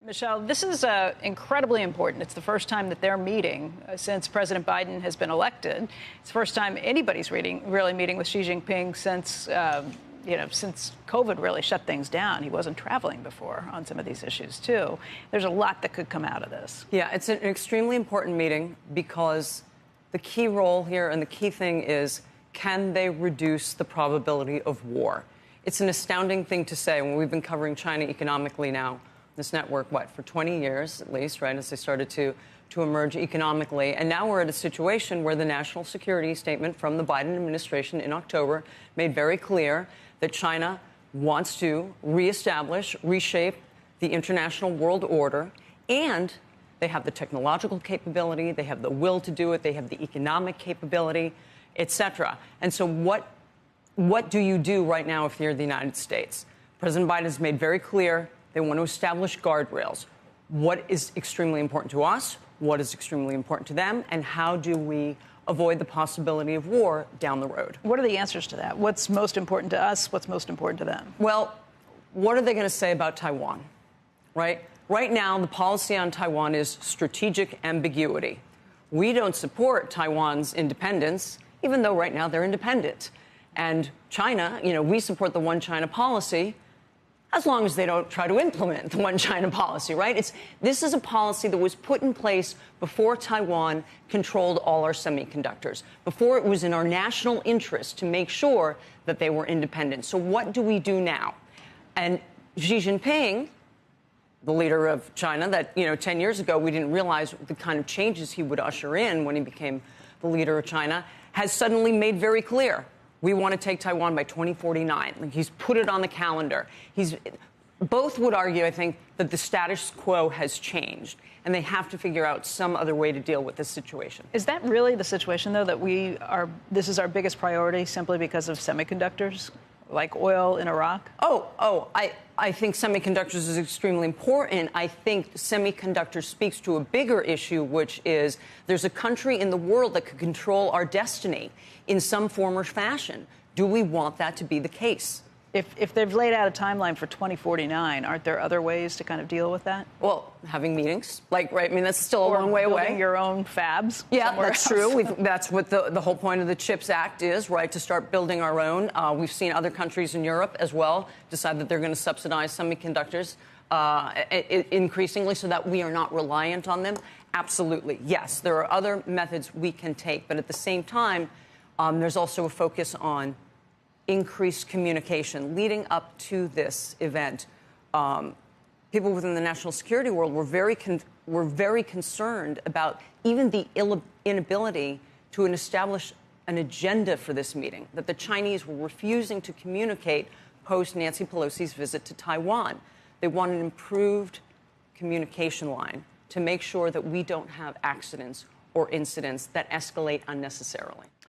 Michelle, this is incredibly important. It's the first time that they're meeting since President Biden has been elected. It's the first time anybody's really meeting with Xi Jinping since, since COVID really shut things down. He wasn't traveling before on some of these issues, too. There's a lot that could come out of this. Yeah, it's an extremely important meeting because the key role here and the key thing is, can they reduce the probability of war? It's an astounding thing to say when we've been covering China economically now. This network, for 20 years at least, right, as they started to emerge economically. And now we're at a situation where the national security statement from the Biden administration in October made very clear that China wants to reestablish, reshape the international world order, and they have the technological capability, they have the will to do it, they have the economic capability, et cetera. And so what do you do right now if you're the United States? President Biden has made very clear they want to establish guardrails. What is extremely important to us? What is extremely important to them? And how do we avoid the possibility of war down the road? What are the answers to that? What's most important to us? What's most important to them? Well, what are they going to say about Taiwan, right? Right now, the policy on Taiwan is strategic ambiguity. We don't support Taiwan's independence, even though right now they're independent. And China, we support the one China policy, as long as they don't try to implement the one China policy, right? This is a policy that was put in place before Taiwan controlled all our semiconductors, before it was in our national interest to make sure that they were independent. So what do we do now? And Xi Jinping, the leader of China, that, 10 years ago we didn't realize the kind of changes he would usher in when he became the leader of China, has suddenly made very clear, we want to take Taiwan by 2049. Like, he's put it on the calendar. Both would argue, I think, that the status quo has changed, and they have to figure out some other way to deal with this situation. Is that really the situation, though, that this is our biggest priority simply because of semiconductors, like oil in Iraq? I think semiconductors is extremely important. I think semiconductors speaks to a bigger issue, which is there's a country in the world that could control our destiny in some form or fashion. Do we want that to be the case? If they've laid out a timeline for 2049, aren't there other ways to kind of deal with that? Well, having meetings, right? I mean, that's still a long way away. Building your own fabs. Yeah, that's true. That's what the whole point of the CHIPS Act is, right? To start building our own. We've seen other countries in Europe as well decide that they're going to subsidize semiconductors increasingly so that we are not reliant on them. Absolutely, yes. There are other methods we can take, but at the same time, there's also a focus on increased communication leading up to this event. People within the national security world were very concerned about even the inability to establish an agenda for this meeting, that the Chinese were refusing to communicate post Nancy Pelosi's visit to Taiwan. They want an improved communication line to make sure that we don't have accidents or incidents that escalate unnecessarily.